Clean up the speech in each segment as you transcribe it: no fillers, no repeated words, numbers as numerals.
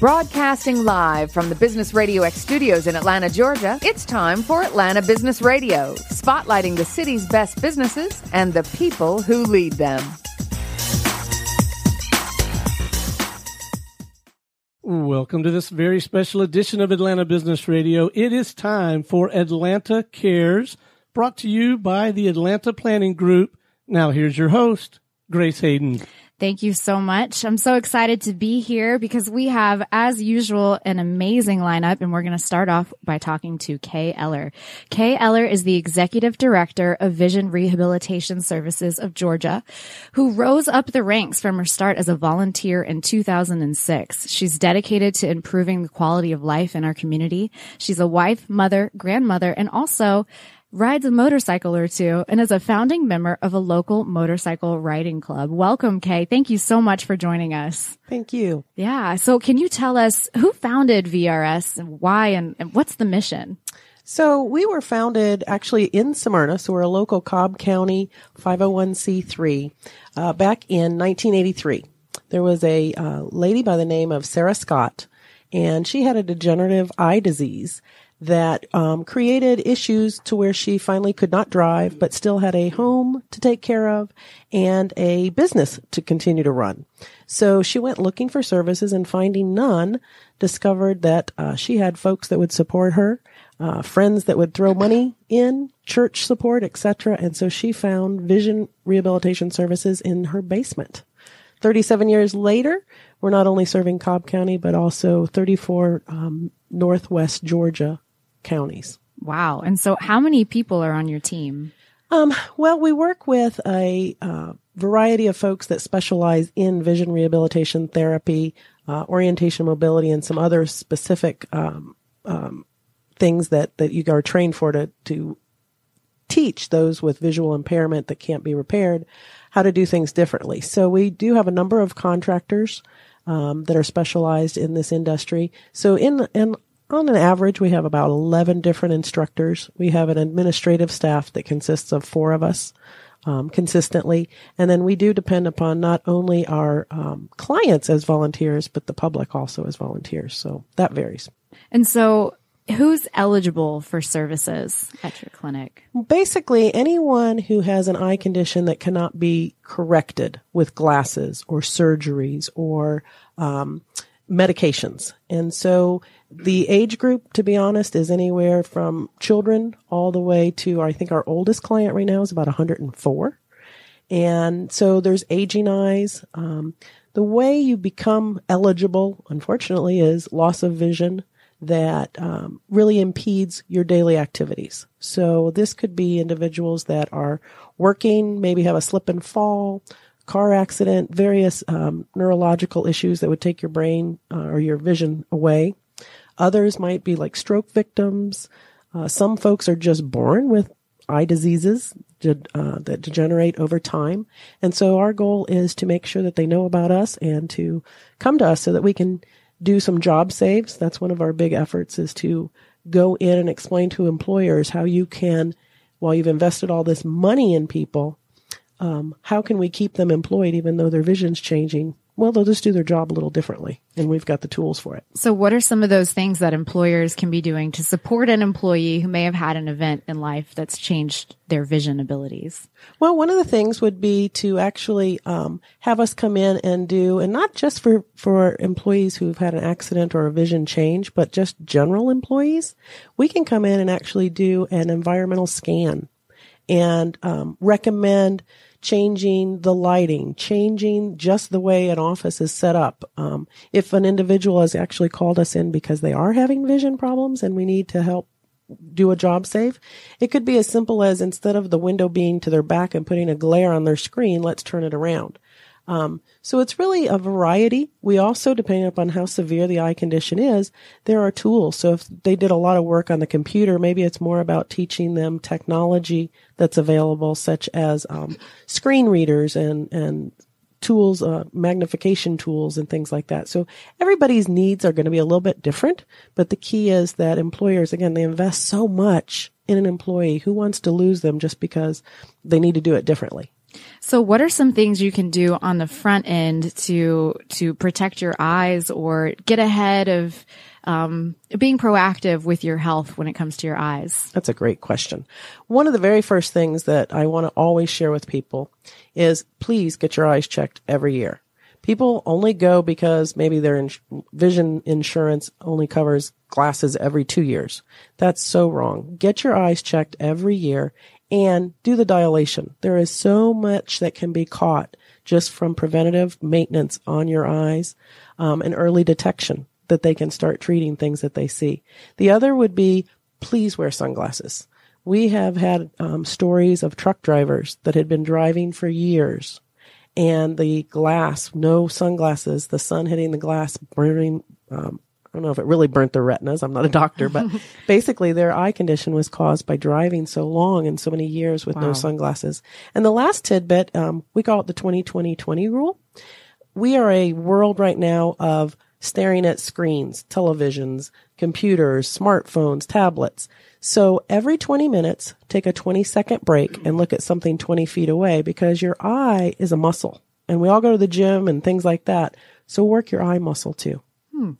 Broadcasting live from the Business Radio X studios in Atlanta, Georgia, it's time for Atlanta Business Radio, spotlighting the city's best businesses and the people who lead them. Welcome to this very special edition of Atlanta Business Radio. It is time for Atlanta Cares, brought to you by the Atlanta Planning Group. Now here's your host, Grace Hayden. Thank you so much. I'm so excited to be here because we have, as usual, an amazing lineup, and we're going to start off by talking to Kay Eller. Kay Eller is the Executive Director of Vision Rehabilitation Services of Georgia, who rose up the ranks from her start as a volunteer in 2006. She's dedicated to improving the quality of life in our community. She's a wife, mother, grandmother, and also rides a motorcycle or two, and is a founding member of a local motorcycle riding club. Welcome, Kay. Thank you so much for joining us. Thank you. Yeah. So can you tell us who founded VRS and why and what's the mission? So we were founded actually in Smyrna, so we're a local Cobb County 501c3 back in 1983. There was a lady by the name of Sarah Scott, and she had a degenerative eye disease that created issues to where she finally could not drive, but still had a home to take care of and a business to continue to run. So she went looking for services and finding none, discovered that she had folks that would support her, friends that would throw money in, church support, etc. And so she found Vision Rehabilitation Services in her basement. 37 years later, we're not only serving Cobb County, but also 34 Northwest Georgia counties. Wow. And so how many people are on your team? Well, we work with a variety of folks that specialize in vision rehabilitation therapy, orientation mobility, and some other specific things that you are trained for to teach those with visual impairment that can't be repaired how to do things differently. So we do have a number of contractors that are specialized in this industry. So on an average, we have about 11 different instructors. We have an administrative staff that consists of 4 of us consistently. And then we do depend upon not only our clients as volunteers, but the public also as volunteers. So that varies. And so who's eligible for services at your clinic? Basically, anyone who has an eye condition that cannot be corrected with glasses or surgeries or medications. And so the age group, to be honest, is anywhere from children all the way to, I think our oldest client right now is about 104. And so there's aging eyes. The way you become eligible, unfortunately, is loss of vision that really impedes your daily activities. So this could be individuals that are working, maybe have a slip and fall, car accident, various neurological issues that would take your brain or your vision away. Others might be like stroke victims. Some folks are just born with eye diseases that degenerate over time. And so our goal is to make sure that they know about us and to come to us so that we can do some job saves. That's one of our big efforts, is to go in and explain to employers how you can, while you've invested all this money in people, how can we keep them employed even though their vision's changing? Well, they'll just do their job a little differently, and we've got the tools for it. So what are some of those things that employers can be doing to support an employee who may have had an event in life that's changed their vision abilities? Well, one of the things would be to actually have us come in and do, and not just for employees who've had an accident or a vision change, but just general employees. We can come in and actually do an environmental scan and recommend changing the lighting, changing just the way an office is set up. If an individual has actually called us in because they are having vision problems and we need to help do a job save, it could be as simple as, instead of the window being to their back and putting a glare on their screen, let's turn it around. So it's really a variety. We also, depending upon how severe the eye condition is, there are tools. So if they did a lot of work on the computer, maybe it's more about teaching them technology that's available, such as screen readers and tools, magnification tools and things like that. So everybody's needs are going to be a little bit different, but the key is that employers, again, they invest so much in an employee. Who wants to lose them just because they need to do it differently? So what are some things you can do on the front end to protect your eyes or get ahead of being proactive with your health when it comes to your eyes? That's a great question. One of the very first things that I want to always share with people is please get your eyes checked every year. People only go because maybe their vision insurance only covers glasses every 2 years. That's so wrong. Get your eyes checked every year and do the dilation. There is so much that can be caught just from preventative maintenance on your eyes and early detection that they can start treating things that they see. The other would be please wear sunglasses. We have had stories of truck drivers that had been driving for years and the glass, no sunglasses, the sun hitting the glass, burning, I don't know if it really burnt their retinas. I'm not a doctor, but basically their eye condition was caused by driving so long and so many years with no sunglasses. And the last tidbit, we call it the 20-20-20 rule. We are a world right now of staring at screens, televisions, computers, smartphones, tablets. So every 20 minutes, take a 20-second break and look at something 20 feet away because your eye is a muscle. And we all go to the gym and things like that. So work your eye muscle too.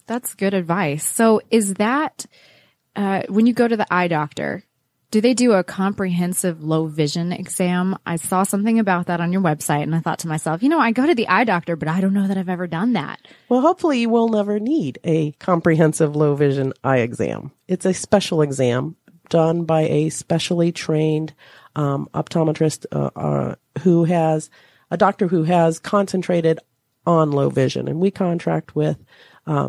That's good advice. So is that, when you go to the eye doctor, do they do a comprehensive low vision exam? I saw something about that on your website and I thought to myself, I go to the eye doctor, but I don't know that I've ever done that. Well, hopefully you will never need a comprehensive low vision eye exam. It's a special exam done by a specially trained optometrist who has a doctor who has concentrated on low vision. And we contract with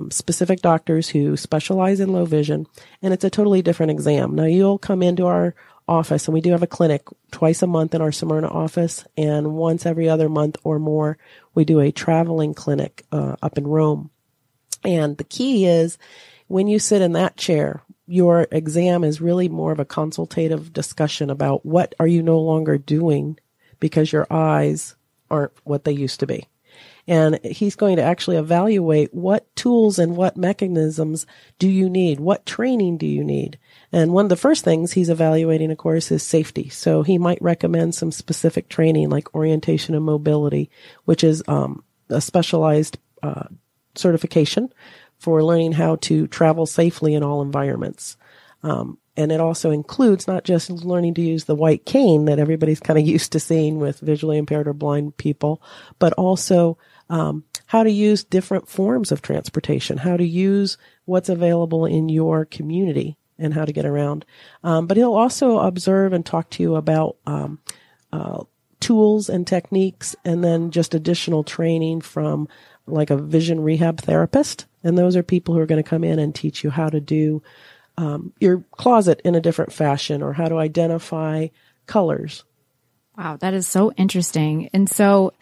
specific doctors who specialize in low vision, and it's a totally different exam. Now, you'll come into our office, and we do have a clinic twice a month in our Smyrna office, and once every other month or more, we do a traveling clinic up in Rome. And the key is when you sit in that chair, your exam is really more of a consultative discussion about what are you no longer doing because your eyes aren't what they used to be. And he's going to actually evaluate what tools and what mechanisms do you need? What training do you need? And one of the first things he's evaluating, of course, is safety. So he might recommend some specific training like orientation and mobility, which is a specialized certification for learning how to travel safely in all environments. And it also includes not just learning to use the white cane that everybody's kind of used to seeing with visually impaired or blind people, but also how to use different forms of transportation, how to use what's available in your community and how to get around. But he'll also observe and talk to you about tools and techniques and then just additional training from like a vision rehab therapist. And those are people who are going to come in and teach you how to do your closet in a different fashion or how to identify colors. Wow, that is so interesting. And so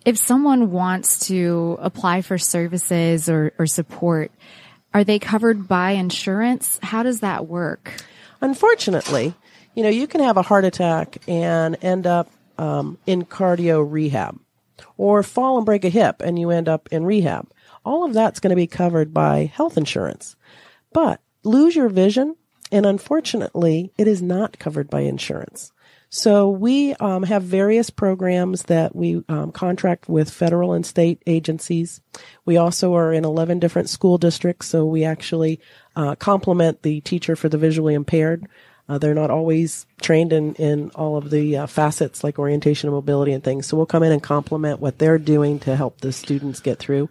if someone wants to apply for services or support, are they covered by insurance? How does that work? Unfortunately, you can have a heart attack and end up in cardio rehab or fall and break a hip and you end up in rehab. All of that's going to be covered by health insurance. But lose your vision, and unfortunately, it is not covered by insurance. So we have various programs that we contract with federal and state agencies. We also are in 11 different school districts, so we actually complement the teacher for the visually impaired. They're not always trained in all of the facets like orientation and mobility and things, so we'll come in and complement what they're doing to help the students get through.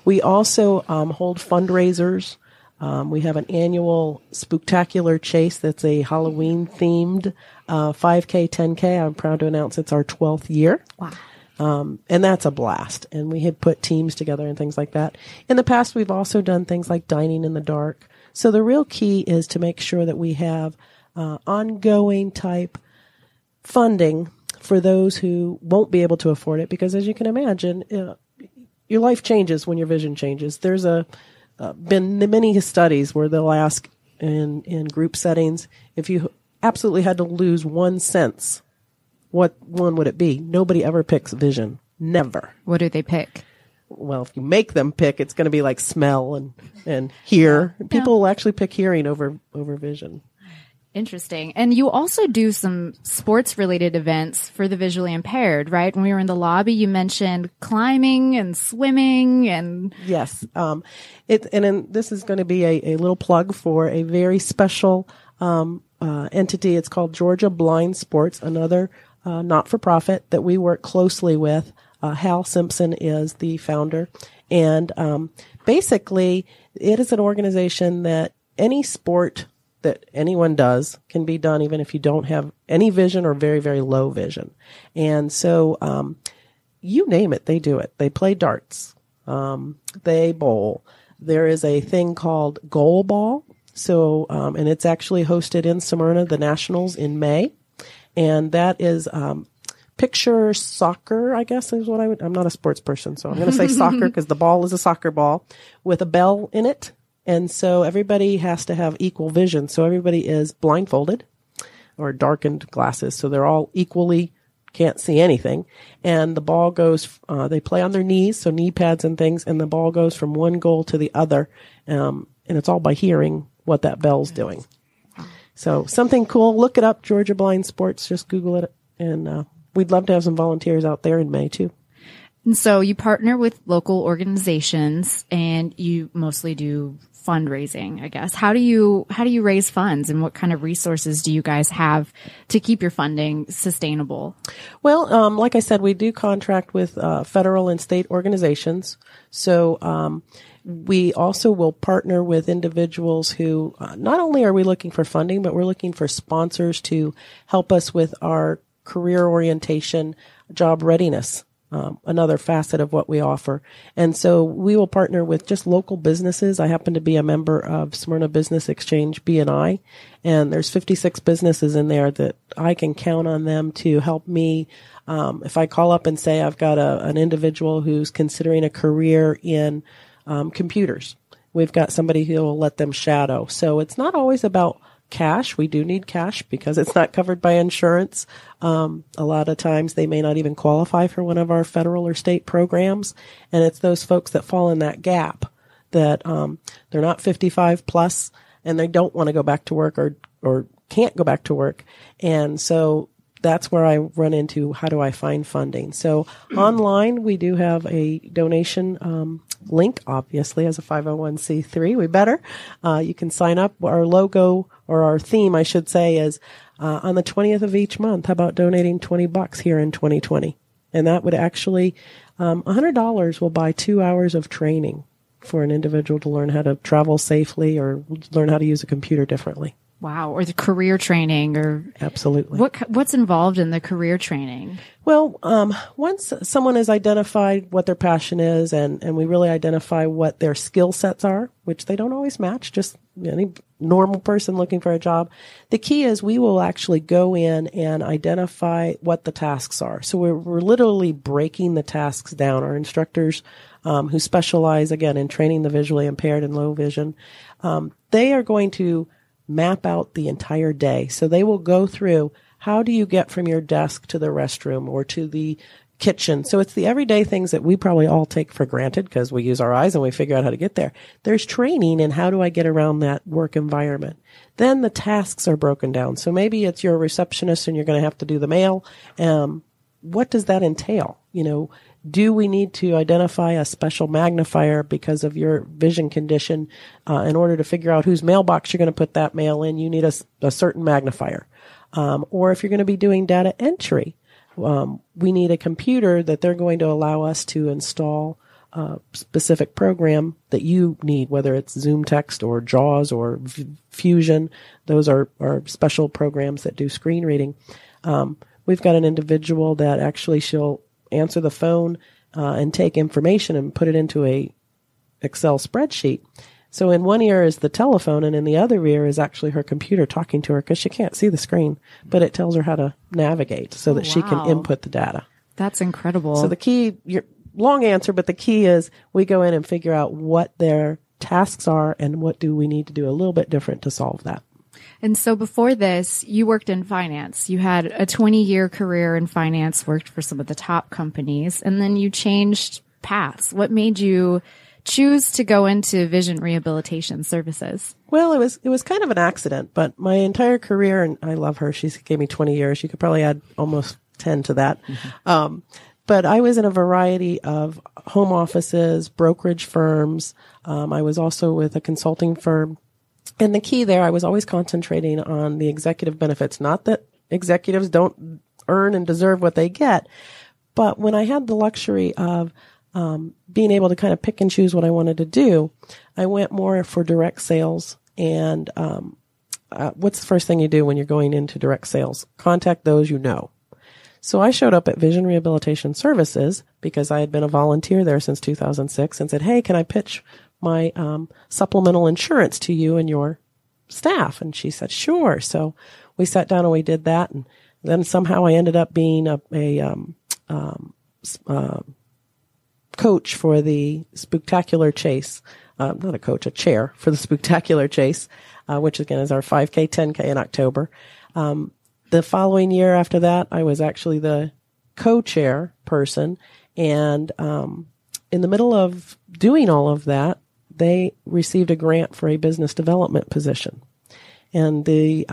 We also hold fundraisers. We have an annual spooktacular chase that's a Halloween-themed 5K, 10K. I'm proud to announce it's our 12th year. Wow. And that's a blast. And we had put teams together and things like that. In the past, we've also done things like dining in the dark. So the real key is to make sure that we have ongoing type funding for those who won't be able to afford it. Because as you can imagine, your life changes when your vision changes. There's been many studies where they'll ask in group settings, if you absolutely had to lose one sense, what one would it be? Nobody ever picks vision. Never. What do they pick? Well, if you make them pick, it's going to be like smell and hear. People will actually pick hearing over vision. Interesting. And you also do some sports related events for the visually impaired, right? When we were in the lobby, you mentioned climbing and swimming and. Yes. This is going to be a little plug for a very special, entity. It's called Georgia Blind Sports, another, not-for-profit that we work closely with. Hal Simpson is the founder. And, basically it is an organization that any sport that anyone does can be done even if you don't have any vision or very, very low vision. And so, you name it, they do it. They play darts. They bowl. There is a thing called goal ball. So, and it's actually hosted in Smyrna, the Nationals in May. And that is, picture soccer, I guess is what I'm not a sports person, so I'm going to say soccer because the ball is a soccer ball with a bell in it. And so everybody has to have equal vision. So everybody is blindfolded or darkened glasses. So they're all equally can't see anything. And the ball goes, they play on their knees, so knee pads and things, and the ball goes from one goal to the other. And it's all by hearing what that bell's doing. So something cool. Look it up, Georgia Blind Sports. Just Google it. And we'd love to have some volunteers out there in May too. And so you partner with local organizations and you mostly do fundraising, I guess. How do you raise funds and what kind of resources do you guys have to keep your funding sustainable? Well, like I said, we do contract with federal and state organizations. So we also will partner with individuals who not only are we looking for funding, but we're looking for sponsors to help us with our career orientation, job readiness. Another facet of what we offer. And so we will partner with just local businesses. I happen to be a member of Smyrna Business Exchange B&I, and there's 56 businesses in there that I can count on them to help me. If I call up and say I've got an individual who's considering a career in computers, we've got somebody who will let them shadow. So it's not always about cash. We do need cash because it's not covered by insurance. A lot of times they may not even qualify for one of our federal or state programs. And it's those folks that fall in that gap that, they're not 55 plus and they don't want to go back to work or can't go back to work. And so that's where I run into how do I find funding. So online, we do have a donation, link, obviously, as a 501c3. We better. You can sign up. Our logo or our theme, I should say, is on the 20th of each month. How about donating $20 here in 2020? And that would actually, $100 will buy 2 hours of training for an individual to learn how to travel safely or learn how to use a computer differently. Wow. Or the career training or. Absolutely. What's involved in the career training? Well, once someone has identified what their passion is and we really identify what their skill sets are, which they don't always match, just any normal person looking for a job. The key is we will actually go in and identify what the tasks are. So we're literally breaking the tasks down. Our instructors, who specialize again in training the visually impaired and low vision, they are going to map out the entire day. So they will go through how do you get from your desk to the restroom or to the kitchen. So it's the everyday things that we probably all take for granted because we use our eyes and we figure out how to get there. There's training in how do I get around that work environment. Then the tasks are broken down. So maybe it's your receptionist and you're going to have to do the mail. What does that entail? Do we need to identify a special magnifier because of your vision condition? In order to figure out whose mailbox you're going to put that mail in, you need a certain magnifier. Or if you're going to be doing data entry, we need a computer that they're going to allow us to install a specific program that you need, whether it's Zoom Text or JAWS or Fusion. Those are special programs that do screen reading. We've got an individual that actually she'll answer the phone and take information and put it into a Excel spreadsheet. So in one ear is the telephone and in the other ear is actually her computer talking to her because she can't see the screen, but it tells her how to navigate so that she can input the data. That's incredible. So the key, long answer, but the key is we go in and figure out what their tasks are and what do we need to do a little bit different to solve that. And so before this, you worked in finance. You had a 20-year career in finance, worked for some of the top companies, and then you changed paths. What made you choose to go into vision rehabilitation services? Well, it was kind of an accident, but my entire career, and I love her. She gave me 20 years. You could probably add almost 10 to that. But I was in a variety of home offices, brokerage firms. I was also with a consulting firm. And the key there, I was always concentrating on the executive benefits. Not that executives don't earn and deserve what they get, but when I had the luxury of being able to kind of pick and choose what I wanted to do, I went more for direct sales. And what's the first thing you do when you're going into direct sales? Contact those you know. So I showed up at Vision Rehabilitation Services because I had been a volunteer there since 2006 and said, hey, can I pitch my supplemental insurance to you and your staff? And she said, sure. So we sat down and we did that. And then somehow I ended up being a coach for the Spooktacular Chase. Not a coach, a chair for the Spooktacular Chase, which again is our 5K, 10K in October. The following year after that, I was actually the co-chair person. And in the middle of doing all of that, they received a grant for a business development position. And the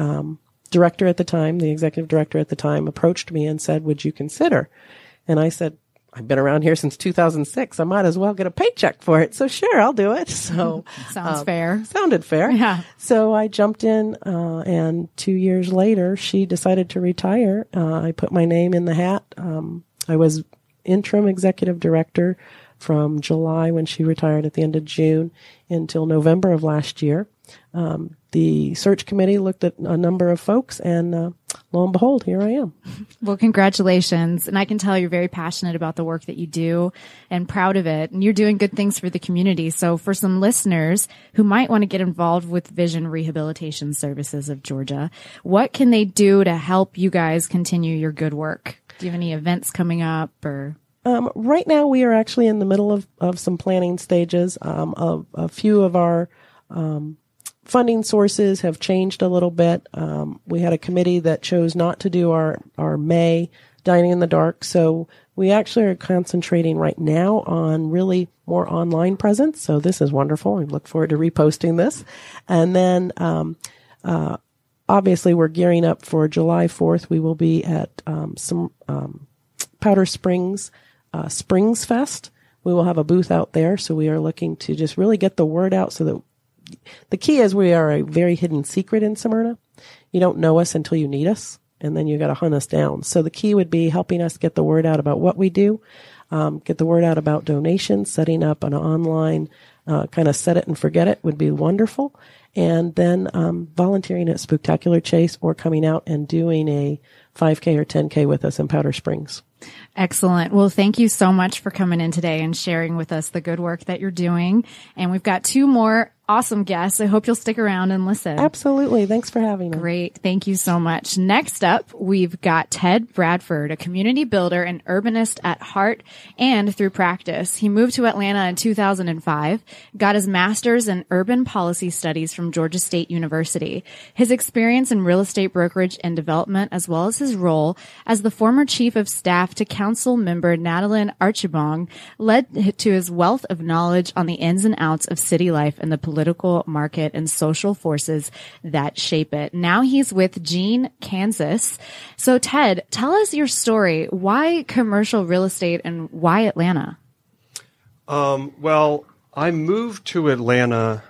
director at the time, the executive director at the time, approached me and said, would you consider? And I said, I've been around here since 2006. I might as well get a paycheck for it. So sure, I'll do it. So sounds fair. Sounded fair. Yeah. So I jumped in, and 2 years later, she decided to retire. I put my name in the hat. I was interim executive director from July when she retired at the end of June until November of last year. The search committee looked at a number of folks, and lo and behold, here I am. Well, congratulations. And I can tell you're very passionate about the work that you do and proud of it. And you're doing good things for the community. So for some listeners who might want to get involved with Vision Rehabilitation Services of Georgia, what can they do to help you guys continue your good work? Do you have any events coming up or? Right now, we are actually in the middle of some planning stages. A few of our funding sources have changed a little bit. We had a committee that chose not to do our May Dining in the Dark. So we actually are concentrating right now on really more online presence. So this is wonderful. I look forward to reposting this. And then, obviously we're gearing up for July 4th. We will be at, some, Powder Springs, Springs Fest. We will have a booth out there. So we are looking to just really get the word out so that the key is we are a very hidden secret in Smyrna. You don't know us until you need us, and then you got to hunt us down. So the key would be helping us get the word out about what we do, get the word out about donations, setting up an online kind of set it and forget it would be wonderful. And then volunteering at Spooktacular Chase or coming out and doing a 5K or 10K with us in Powder Springs. Excellent. Well, thank you so much for coming in today and sharing with us the good work that you're doing. And we've got two more awesome guests. I hope you'll stick around and listen. Absolutely. Thanks for having me. Great. Thank you so much. Next up, we've got Ted Bradford, a community builder and urbanist at heart and through practice. He moved to Atlanta in 2005, got his master's in urban policy studies from Georgia State University. His experience in real estate brokerage and development, as well as his role as the former chief of staff to council member Nadalyn Archibong, led to his wealth of knowledge on the ins and outs of city life and the political market and social forces that shape it. Now he's with Gene, Kansas. So Ted, tell us your story. Why commercial real estate and why Atlanta? Well, I moved to Atlanta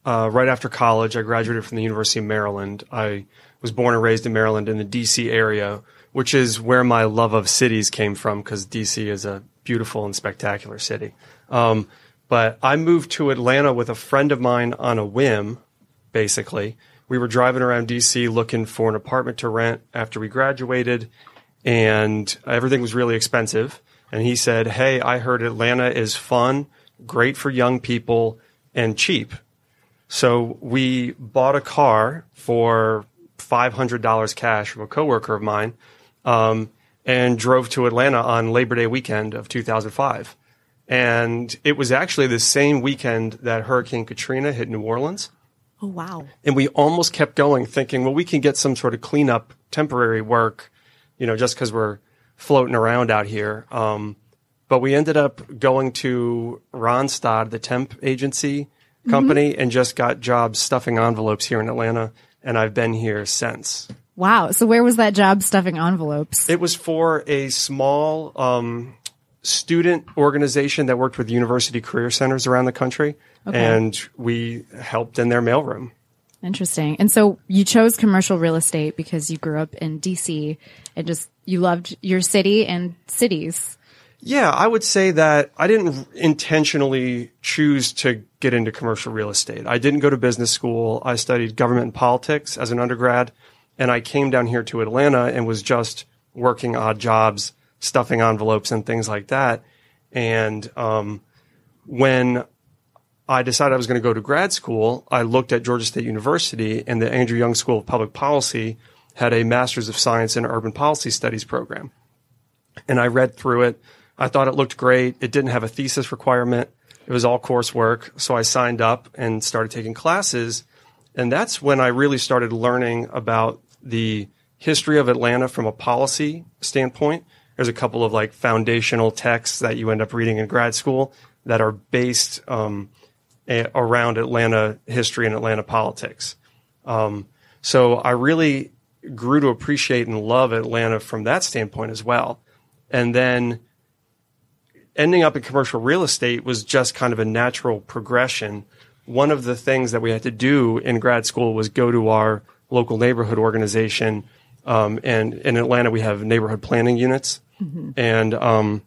right after college. I graduated from the University of Maryland. I was born and raised in Maryland in the D.C. area, which is where my love of cities came from because D.C. is a beautiful and spectacular city. But I moved to Atlanta with a friend of mine on a whim, basically. We were driving around D.C. looking for an apartment to rent after we graduated, and everything was really expensive. And he said, hey, I heard Atlanta is fun, great for young people, and cheap. So we bought a car for $500 cash from a coworker of mine, and drove to Atlanta on Labor Day weekend of 2005. And it was actually the same weekend that Hurricane Katrina hit New Orleans. Oh, wow. And we almost kept going thinking, well, we can get some sort of cleanup temporary work, just because we're floating around out here. But we ended up going to Randstad, the temp agency company, and just got jobs stuffing envelopes here in Atlanta. And I've been here since. Wow. So where was that job stuffing envelopes? It was for a small student organization that worked with university career centers around the country. Okay. And we helped in their mailroom. Interesting. And so you chose commercial real estate because you grew up in DC and just you loved your city and cities. Yeah, I would say that I didn't intentionally choose to get into commercial real estate. I didn't go to business school. I studied government and politics as an undergrad, and I came down here to Atlanta and was just working odd jobs, stuffing envelopes and things like that. And when I decided I was going to go to grad school, I looked at Georgia State University, and the Andrew Young School of Public Policy had a Master's of Science in Urban Policy Studies program. And I read through it. I thought it looked great. It didn't have a thesis requirement. It was all coursework. So I signed up and started taking classes. And that's when I really started learning about the history of Atlanta from a policy standpoint. There's a couple of like foundational texts that you end up reading in grad school that are based around Atlanta history and Atlanta politics. So I really grew to appreciate and love Atlanta from that standpoint as well. And then ending up in commercial real estate was just kind of a natural progression. One of the things that we had to do in grad school was go to our local neighborhood organization. And in Atlanta, we have neighborhood planning units. Mm-hmm. And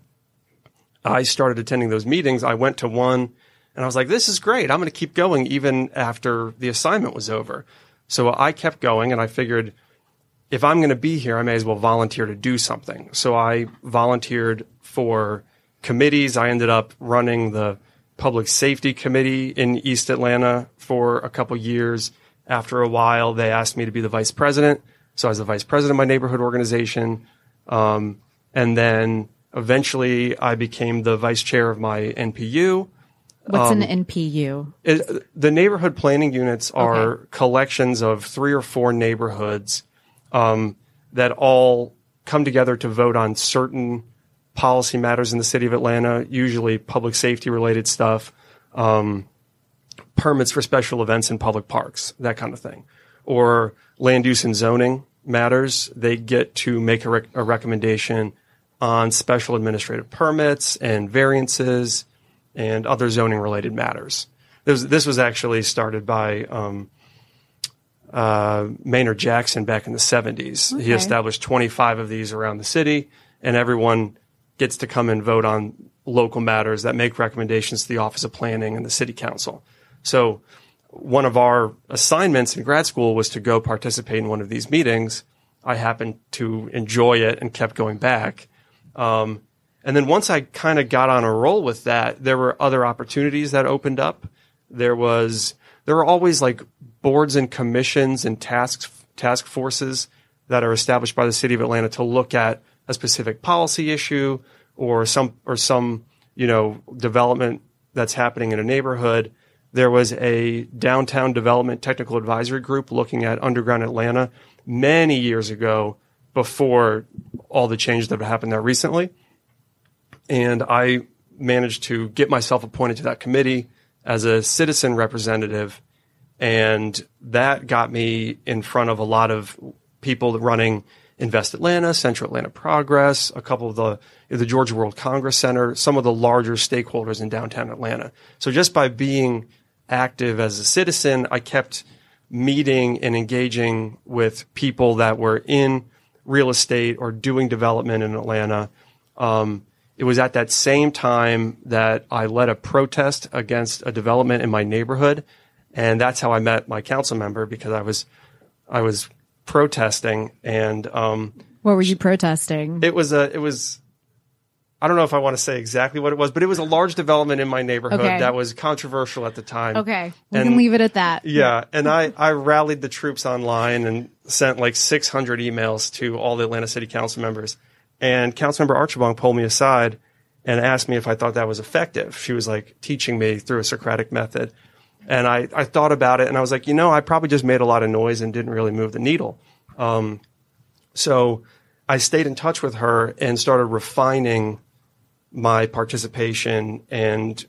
I started attending those meetings. I went to one and I was like, this is great. I'm going to keep going even after the assignment was over. So I kept going, and I figured if I'm going to be here, I may as well volunteer to do something. So I volunteered for committees. I ended up running the public safety committee in East Atlanta for a couple years. After a while, they asked me to be the vice president. So I was the vice president of my neighborhood organization. And then eventually I became the vice chair of my NPU. What's an NPU? The neighborhood planning units are collections of 3 or 4 neighborhoods that all come together to vote on certain policy matters in the city of Atlanta, usually public safety related stuff, permits for special events in public parks, that kind of thing, or land use and zoning matters. They get to make a recommendation on special administrative permits and variances and other zoning related matters. This was actually started by Maynard Jackson back in the 70s. Okay. He established 25 of these around the city, and everyone gets to come and vote on local matters that make recommendations to the Office of Planning and the City Council. So one of our assignments in grad school was to go participate in one of these meetings. I happened to enjoy it and kept going back. And then once I kind of got on a roll with that, there were other opportunities that opened up. There were always like boards and commissions and task forces that are established by the city of Atlanta to look at a specific policy issue or some development that's happening in a neighborhood. There was a downtown development technical advisory group looking at underground Atlanta many years ago, before all the changes that have happened there recently. And I managed to get myself appointed to that committee as a citizen representative. And that got me in front of a lot of people running Invest Atlanta, Central Atlanta Progress, a couple of the Georgia World Congress Center, some of the larger stakeholders in downtown Atlanta. So just by being active as a citizen, I kept meeting and engaging with people that were in real estate or doing development in Atlanta. It was at that same time that I led a protest against a development in my neighborhood. And that's how I met my council member, because I was protesting. And what were you protesting? It was I don't know if I want to say exactly what it was, but it was a large development in my neighborhood that was controversial at the time. Okay. We can leave it at that. Yeah. And I rallied the troops online and sent like 600 emails to all the Atlanta City Council members. And Councilmember Archibong pulled me aside and asked me if I thought that was effective. She was like teaching me through a Socratic method. And I thought about it, and I was like, I probably just made a lot of noise and didn't really move the needle. So I stayed in touch with her and started refining my participation and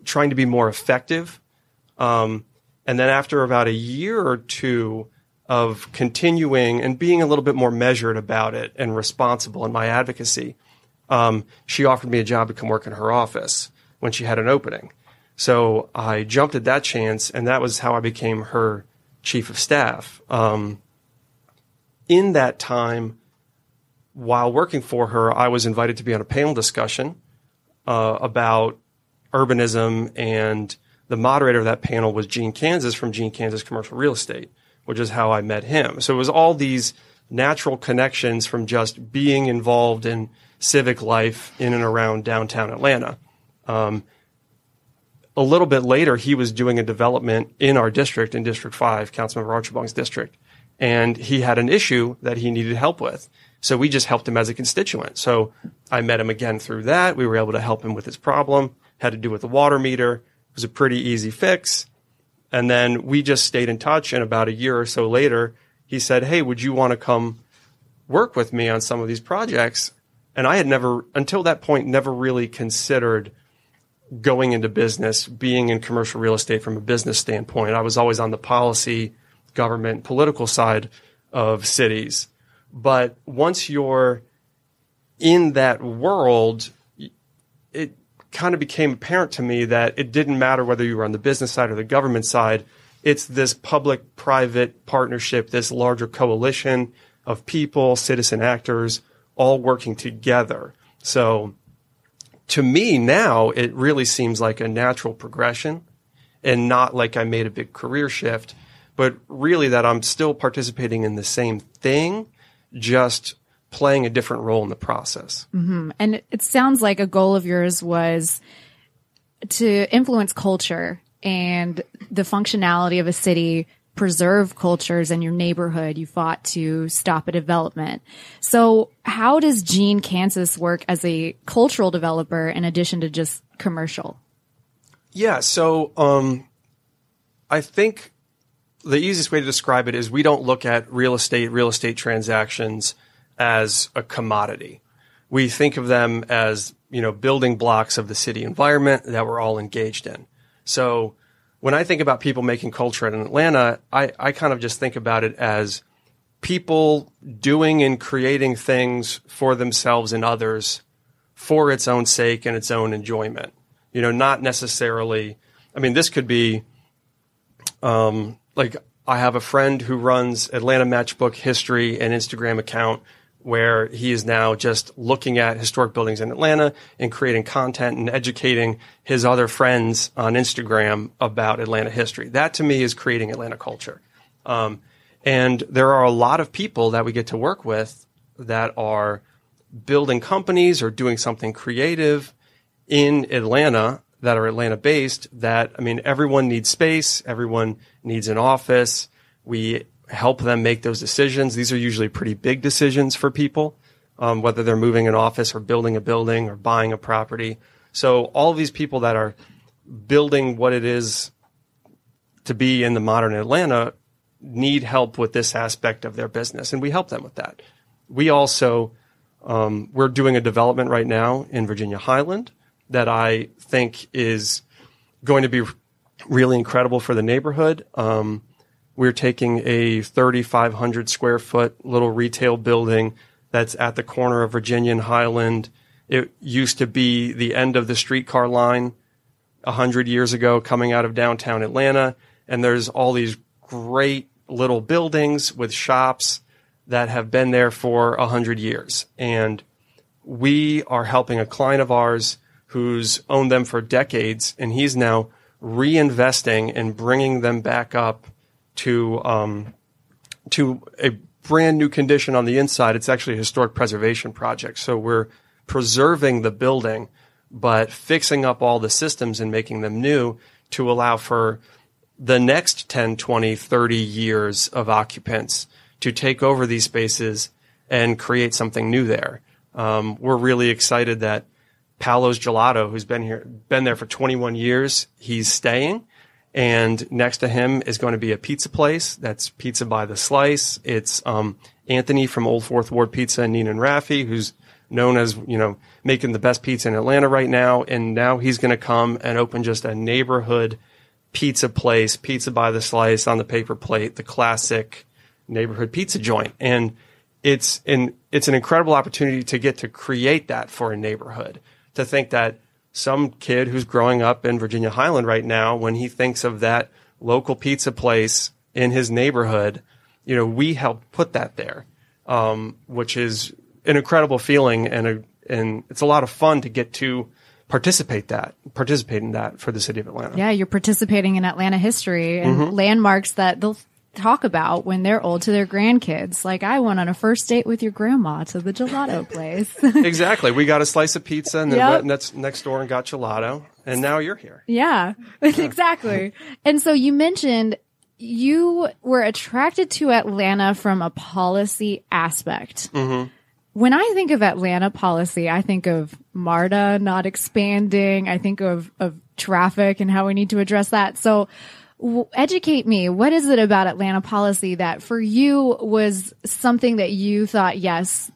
trying to be more effective. And then after about a year or two of continuing and being a little bit more measured about it and responsible in my advocacy, she offered me a job to come work in her office when she had an opening. So I jumped at that chance, and that was how I became her chief of staff. In that time, while working for her, I was invited to be on a panel discussion about urbanism, and the moderator of that panel was Gene Kansas from Gene Kansas Commercial Real Estate, which is how I met him. So it was all these natural connections from just being involved in civic life in and around downtown Atlanta. A little bit later, he was doing a development in our district, in District 5, Councilmember Archibong's district, and he had an issue that he needed help with. So we just helped him as a constituent. So I met him again through that. We were able to help him with his problem, had to do with the water meter. It was a pretty easy fix. And then we just stayed in touch, and about a year or so later, he said, "Hey, would you want to come work with me on some of these projects?" And I had never, until that point, never really considered going into business, being in commercial real estate from a business standpoint. I was always on the policy, government, political side of cities. But once you're in that world, it kind of became apparent to me that it didn't matter whether you were on the business side or the government side. It's this public-private partnership, this larger coalition of people, citizen actors, all working together. So to me now, it really seems like a natural progression, and not like I made a big career shift, but really that I'm still participating in the same thing, just playing a different role in the process. Mm-hmm. And it sounds like a goal of yours was to influence culture and the functionality of a city, preserve cultures in your neighborhood. You fought to stop a development. So how does Gene Kansas work as a cultural developer in addition to just commercial? Yeah, so I think the easiest way to describe it is we don't look at real estate transactions as a commodity. We think of them as, building blocks of the city environment that we're all engaged in. So when I think about people making culture in Atlanta, I kind of just think about it as people doing and creating things for themselves and others for its own sake and its own enjoyment. Not necessarily, this could be, like I have a friend who runs Atlanta Matchbook History and Instagram account where he is now just looking at historic buildings in Atlanta and creating content and educating his other friends on Instagram about Atlanta history. That to me is creating Atlanta culture. And there are a lot of people that we get to work with that are building companies or doing something creative in Atlanta that are Atlanta based that, everyone needs space. Everyone needs an office. We help them make those decisions. These are usually pretty big decisions for people, whether they're moving an office or building a building or buying a property. So all of these people that are building what it is to be in the modern Atlanta need help with this aspect of their business, and we help them with that. We also, we're doing a development right now in Virginia Highland that I think is going to be really incredible for the neighborhood. We're taking a 3,500 square foot little retail building that's at the corner of Virginia and Highland. It used to be the end of the streetcar line 100 years ago coming out of downtown Atlanta. And there's all these great little buildings with shops that have been there for 100 years. And we are helping a client of ours who's owned them for decades, and he's now reinvesting and bringing them back up to a brand new condition on the inside. It's actually a historic preservation project. So we're preserving the building, but fixing up all the systems and making them new to allow for the next 10, 20, 30 years of occupants to take over these spaces and create something new there. We're really excited that Paolo's Gelato, who's been there for 21 years, he's staying. And next to him is going to be a pizza place. That's Pizza by the Slice. It's Anthony from Old Fourth Ward Pizza and Nina and Raffi, who's known as, making the best pizza in Atlanta right now. And now he's going to come and open just a neighborhood pizza place, pizza by the slice on the paper plate, the classic neighborhood pizza joint. And it's an incredible opportunity to get to create that for a neighborhood, to think that some kid who's growing up in Virginia Highland right now, when he thinks of that local pizza place in his neighborhood, we help put that there, which is an incredible feeling. And it's a lot of fun to get to participate in that for the city of Atlanta. Yeah, you're participating in Atlanta history and landmarks that they'll talk about when they're old to their grandkids. Like, I went on a first date with your grandma to the gelato place. Exactly. We got a slice of pizza and then went next door and got gelato. And now you're here. Yeah, exactly. And so you mentioned you were attracted to Atlanta from a policy aspect. Mm-hmm. When I think of Atlanta policy, I think of MARTA not expanding. I think of traffic and how we need to address that. So educate me. What is it about Atlanta policy that for you was something that you thought, yes,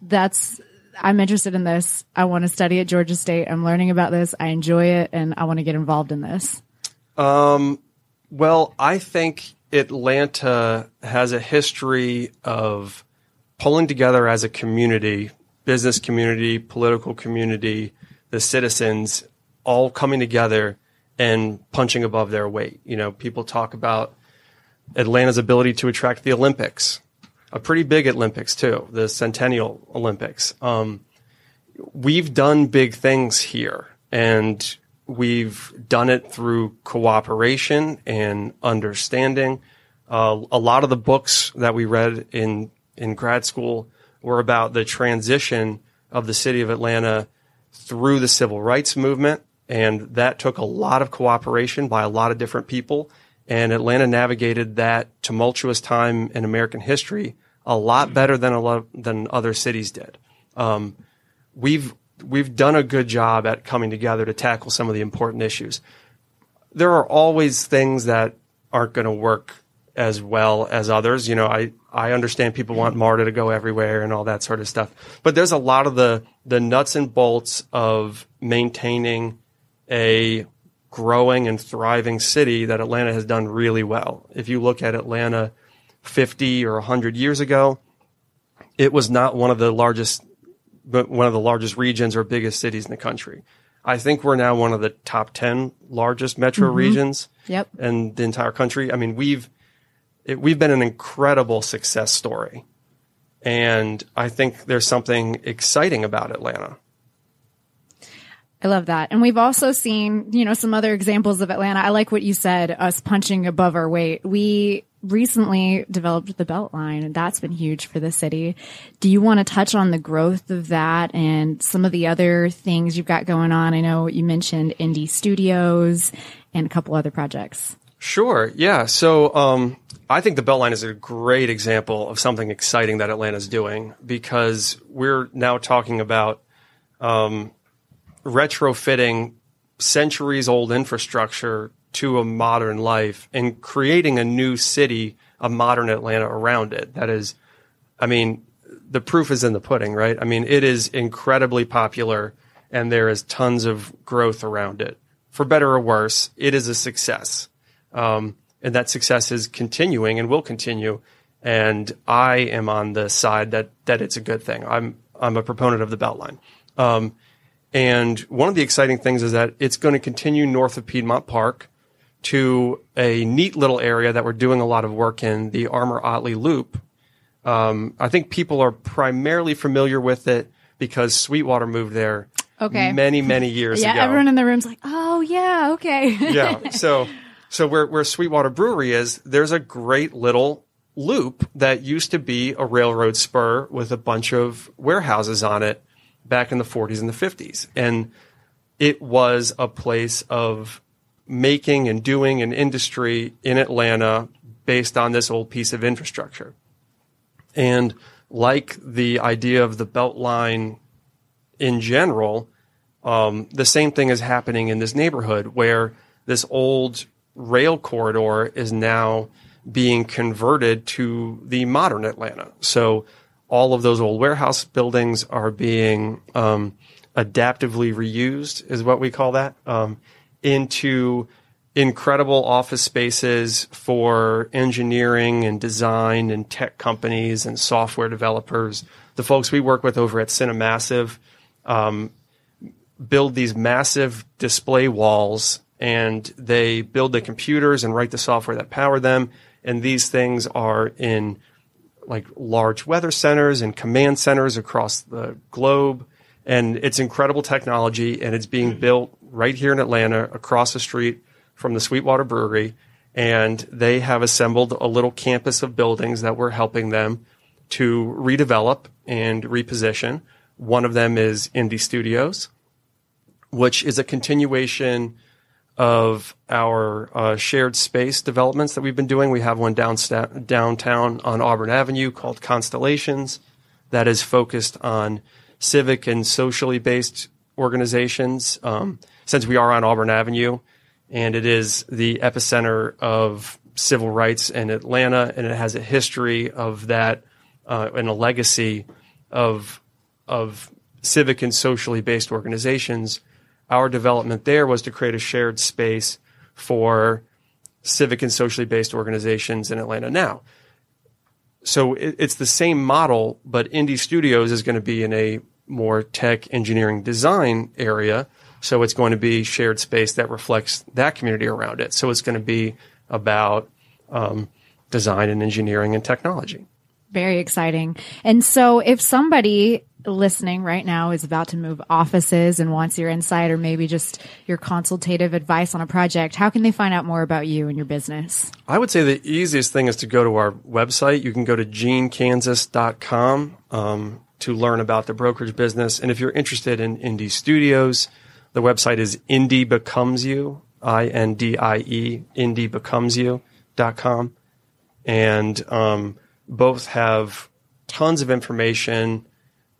I'm interested in this. I want to study at Georgia State. I'm learning about this. I enjoy it and I want to get involved in this. Well, I think Atlanta has a history of pulling together as a community, business community, political community, the citizens all coming together and punching above their weight. People talk about Atlanta's ability to attract the Olympics, a pretty big Olympics too, the Centennial Olympics. We've done big things here, and we've done it through cooperation and understanding. A lot of the books that we read in grad school were about the transition of the city of Atlanta through the civil rights movement. And that took a lot of cooperation by a lot of different people. And Atlanta navigated that tumultuous time in American history a lot better than other cities did. We've done a good job at coming together to tackle some of the important issues. There are always things that aren't going to work as well as others. I understand people want MARTA to go everywhere and all that sort of stuff. But there's a lot of the nuts and bolts of maintaining a growing and thriving city that Atlanta has done really well. If you look at Atlanta 50 or 100 years ago, it was not one of the largest regions or biggest cities in the country. I think we're now one of the top 10 largest metro regions in the entire country. I mean, we've been an incredible success story. And I think there's something exciting about Atlanta. I love that. And we've also seen, some other examples of Atlanta. I like what you said, us punching above our weight. We recently developed the Beltline, and that's been huge for the city. Do you want to touch on the growth of that and some of the other things you've got going on? I know you mentioned Indie Studios and a couple other projects. Sure. Yeah. So, I think the Beltline is a great example of something exciting that Atlanta's doing, because we're now talking about, retrofitting centuries-old infrastructure to a modern life and creating a new city, a modern Atlanta around it. That is, the proof is in the pudding, right? It is incredibly popular, and there is tons of growth around it. For better or worse, it is a success. And that success is continuing and will continue. And I am on the side that it's a good thing. I'm a proponent of the Beltline. And one of the exciting things is that it's going to continue north of Piedmont Park to a neat little area that we're doing a lot of work in, the Armour-Otley Loop. I think people are primarily familiar with it because Sweetwater moved there many, many years ago. Yeah, everyone in the room's like, oh, yeah, okay. Yeah, so where Sweetwater Brewery is, there's a great little loop that used to be a railroad spur with a bunch of warehouses on it back in the 40s and the 50s. And it was a place of making and doing an industry in Atlanta based on this old piece of infrastructure. And like the idea of the Beltline in general, the same thing is happening in this neighborhood where this old rail corridor is now being converted to the modern Atlanta. So all of those old warehouse buildings are being adaptively reused, is what we call that, into incredible office spaces for engineering and design and tech companies and software developers. The folks we work with over at Cinemassive build these massive display walls, and they build the computers and write the software that power them. And these things are in like large weather centers and command centers across the globe. And it's incredible technology, and it's being built right here in Atlanta across the street from the Sweetwater Brewery. And they have assembled a little campus of buildings that we're helping them to redevelop and reposition. One of them is Indie Studios, which is a continuation of our shared space developments that we've been doing. We have one downtown on Auburn Avenue called Constellations that is focused on civic and socially based organizations. Since we are on Auburn Avenue, and it is the epicenter of civil rights in Atlanta, and it has a history of that and a legacy of civic and socially based organizations. Our development there was to create a shared space for civic and socially based organizations in Atlanta now. So it's the same model, but Indie Studios is going to be in a more tech engineering design area. So it's going to be shared space that reflects that community around it. So it's going to be about design and engineering and technology. Very exciting. And so if somebody listening right now is about to move offices and wants your insight or maybe just your consultative advice on a project, how can they find out more about you and your business? I would say the easiest thing is to go to our website. You can go to genekansas.com to learn about the brokerage business. And if you're interested in Indie Studios, the website is Indie Becomes You, INDIE, indiebecomesyou.com. And both have tons of information,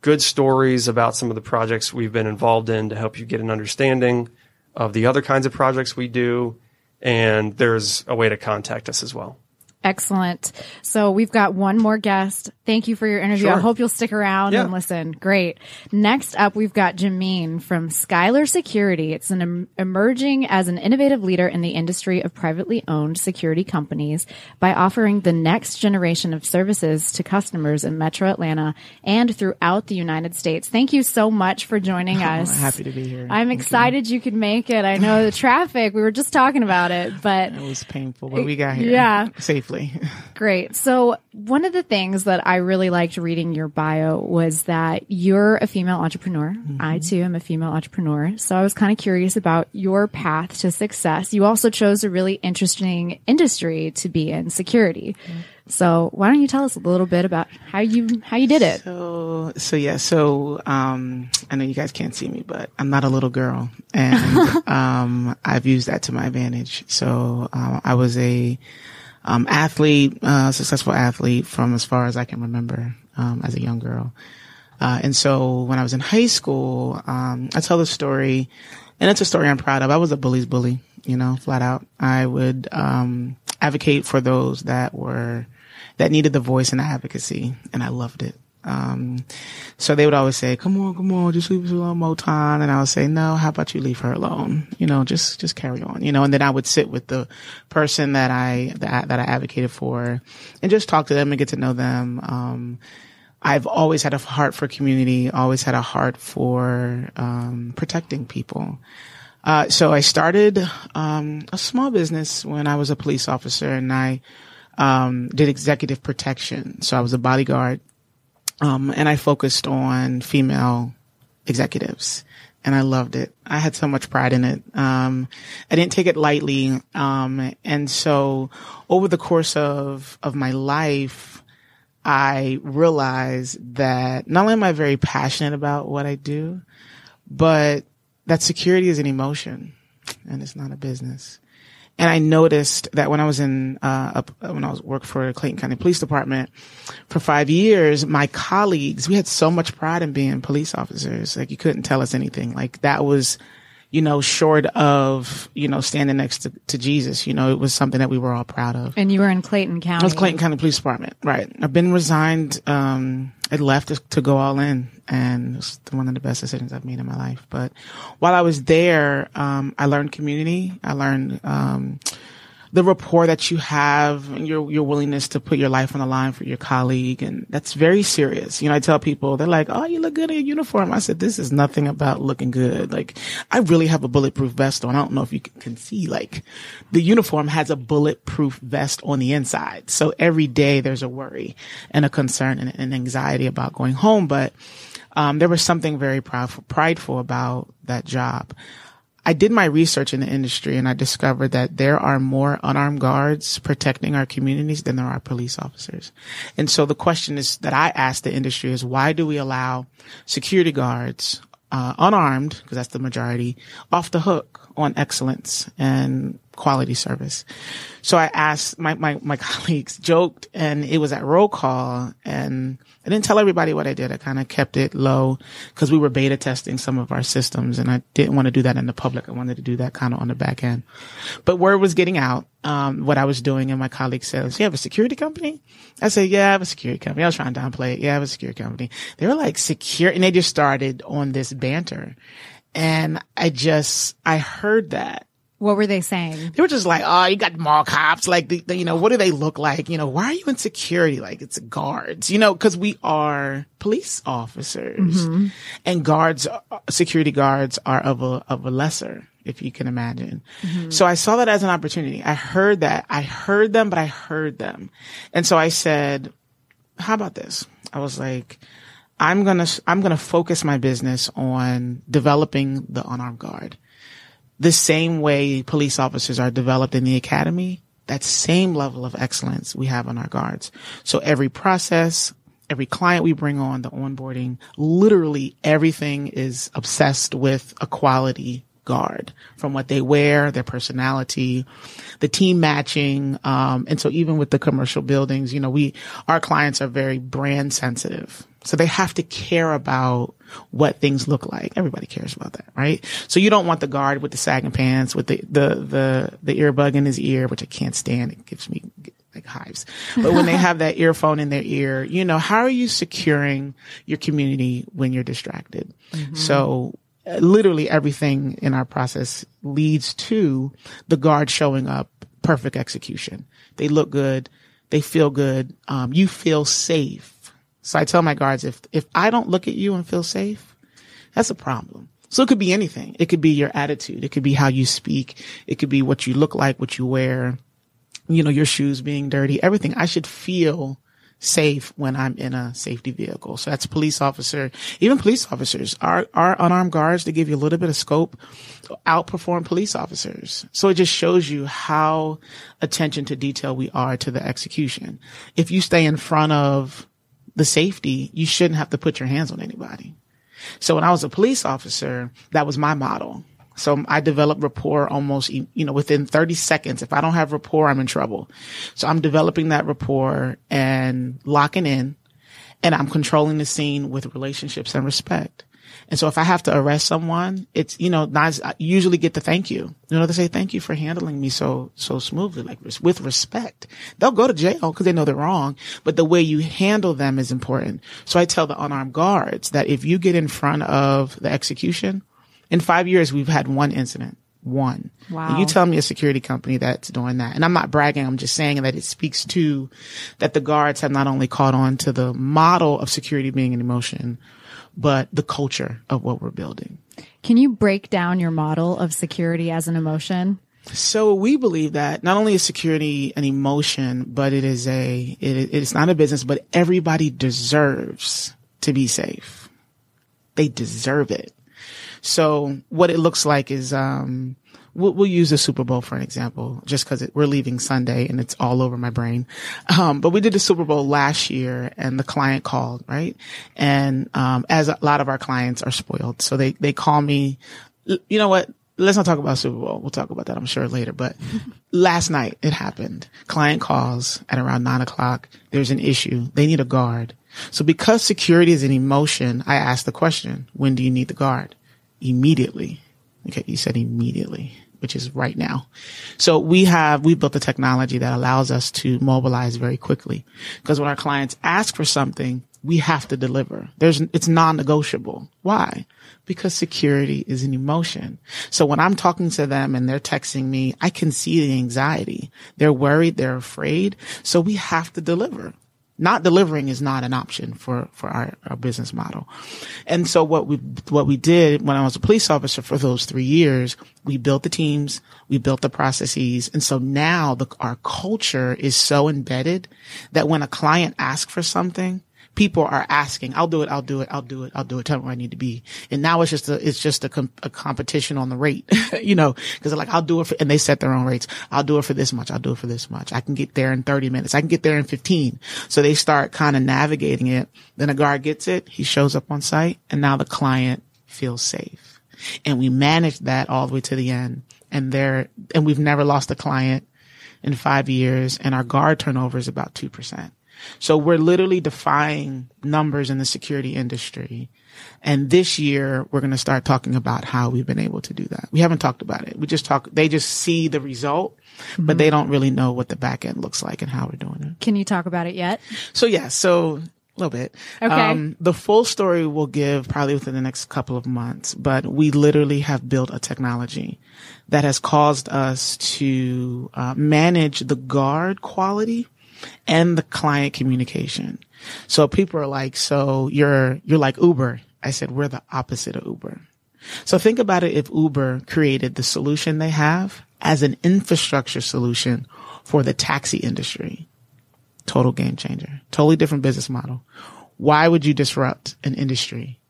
good stories about some of the projects we've been involved in to help you get an understanding of the other kinds of projects we do. And there's a way to contact us as well. Excellent. So we've got one more guest. Thank you for your interview. Sure. I hope you'll stick around and listen. Great. Next up, we've got Jamine from Skylar Security. It's emerging as an innovative leader in the industry of privately owned security companies by offering the next generation of services to customers in Metro Atlanta and throughout the United States. Thank you so much for joining us. I'm happy to be here. I'm excited you could make it. I know the traffic, we were just talking about it, but it was painful, but we got here safely. Great. So one of the things that I really liked reading your bio was that you're a female entrepreneur. Mm-hmm. I too am a female entrepreneur. So I was kind of curious about your path to success. You also chose a really interesting industry to be in, security. Mm-hmm. So why don't you tell us a little bit about how you did it? So I know you guys can't see me, but I'm not a little girl, and I've used that to my advantage. So I was a successful athlete from as far as I can remember, as a young girl. And so when I was in high school, I tell the story, and it's a story I'm proud of. I was a bully's bully, flat out. I would, advocate for those that needed the voice and the advocacy, and I loved it. So they would always say, come on, just leave us alone, Moton. And I would say, no, how about you leave her alone? Just carry on, and then I would sit with the person that I advocated for and just talk to them and get to know them. I've always had a heart for community, always had a heart for, protecting people. So I started, a small business when I was a police officer, and I, did executive protection. So I was a bodyguard. And I focused on female executives, and I loved it. I had so much pride in it. I didn't take it lightly. And so over the course of my life, I realized that not only am I very passionate about what I do, but that security is an emotion and it's not a business. And I noticed that when I was worked for Clayton County Police Department for 5 years, my colleagues, we had so much pride in being police officers. Like, you couldn't tell us anything. Like, that was, short of, standing next to Jesus. It was something that we were all proud of. And you were in Clayton County. I was Clayton County Police Department. Right. I've been resigned. I left to go all in, and it was one of the best decisions I've made in my life. But while I was there, I learned community. I learned, the rapport that you have and your willingness to put your life on the line for your colleague. And that's very serious. I tell people, they're like, oh, you look good in your uniform. I said, this is nothing about looking good. Like, I really have a bulletproof vest on. I don't know if you can see, like, the uniform has a bulletproof vest on the inside. So every day there's a worry and a concern and anxiety about going home. But, there was something very prideful about that job. I did my research in the industry, and I discovered that there are more unarmed guards protecting our communities than there are police officers. And so the question is that I asked the industry is, why do we allow security guards, unarmed, because that's the majority, off the hook on excellence and quality service? So I asked, my colleagues joked, and it was at roll call, and I didn't tell everybody what I did. I kind of kept it low because we were beta testing some of our systems, and I didn't want to do that in the public. I wanted to do that kind of on the back end. But word was getting out, what I was doing, and my colleague says, you have a security company? I said, yeah, I have a security company. I was trying to downplay it. Yeah, I have a security company. They were like, secure, and they just started on this banter. And I heard that. What were they saying? They were just like, oh, you got mall cops. Like, what do they look like? Why are you in security? Like, it's guards, cause we are police officers, mm-hmm. and guards, security guards are of a lesser, if you can imagine. Mm-hmm. So I saw that as an opportunity. I heard that. I heard them, but I heard them. And so I said, how about this? I was like, I'm going to focus my business on developing the unarmed guard. The same way police officers are developed in the academy, that same level of excellence we have on our guards. So every process, every client we bring on, the onboarding, literally everything is obsessed with a quality guard, from what they wear, their personality, the team matching. And so even with the commercial buildings, our clients are very brand sensitive. So they have to care about what things look like. Everybody cares about that, right? So you don't want the guard with the sagging pants, with the earbud in his ear, which I can't stand. It gives me like hives. But when they have that earphone in their ear, how are you securing your community when you're distracted? Mm-hmm. So literally everything in our process leads to the guard showing up, perfect execution. They look good. They feel good. You feel safe. So I tell my guards, if I don't look at you and feel safe, that's a problem. So it could be anything. It could be your attitude. It could be how you speak. It could be what you look like, what you wear, your shoes being dirty, everything. I should feel safe when I'm in a safety vehicle. So that's police officer, even police officers, our unarmed guards, to give you a little bit of scope, outperform police officers. So it just shows you how attention to detail we are to the execution. If you stay in front of the safety, you shouldn't have to put your hands on anybody. So when I was a police officer, that was my model. So I developed rapport almost, within 30 seconds. If I don't have rapport, I'm in trouble. So I'm developing that rapport and locking in, and I'm controlling the scene with relationships and respect. And so if I have to arrest someone, it's, I usually get the thank you. They say, thank you for handling me so smoothly, like with respect. They'll go to jail because they know they're wrong, but the way you handle them is important. So I tell the unarmed guards that if you get in front of the execution, in 5 years, we've had one incident. One. Wow. And you tell me a security company that's doing that. And I'm not bragging. I'm just saying that it speaks to that the guards have not only caught on to the model of security being an emotion, but the culture of what we're building. Can you break down your model of security as an emotion? So we believe that not only is security an emotion, but it's not a business, but everybody deserves to be safe. They deserve it. So what it looks like is, we'll use the Super Bowl for an example, just because we're leaving Sunday and it's all over my brain. But we did the Super Bowl last year, and the client called, right? And as a lot of our clients are spoiled, so they call me. You know what? Let's not talk about Super Bowl. We'll talk about that, I'm sure, later. But last night it happened. Client calls at around 9:00. There's an issue. They need a guard. So because security is an emotion, I asked the question, when do you need the guard? Immediately. Okay. You said immediately, which is right now. So we built a technology that allows us to mobilize very quickly, because when our clients ask for something, we have to deliver. It's non-negotiable. Why? Because security is an emotion. So when I'm talking to them and they're texting me, I can see the anxiety. They're worried. They're afraid. So we have to deliver. Not delivering is not an option for our business model. And so what we did when I was a police officer for those 3 years, we built the teams, we built the processes. And so now our culture is so embedded that when a client asks for something, people are asking, I'll do it. Tell me where I need to be. And now it's just a competition on the rate, cause they're like, I'll do it and they set their own rates. I'll do it for this much. I'll do it for this much. I can get there in 30 minutes. I can get there in 15. So they start kind of navigating it. Then a guard gets it. He shows up on site, and now the client feels safe. And we manage that all the way to the end. And we've never lost a client in 5 years, and our guard turnover is about 2%. So we're literally defying numbers in the security industry. And this year, we're going to start talking about how we've been able to do that. We haven't talked about it. They just see the result, but they don't really know what the back end looks like and how we're doing it. Can you talk about it yet? So a little bit. Okay. The full story we'll give probably within the next couple of months, but we literally have built a technology that has caused us to manage the guard quality and the client communication. So people are like, so you're like Uber. I said, we're the opposite of Uber. So think about it. If Uber created the solution they have as an infrastructure solution for the taxi industry, total game changer, totally different business model. Why would you disrupt an industry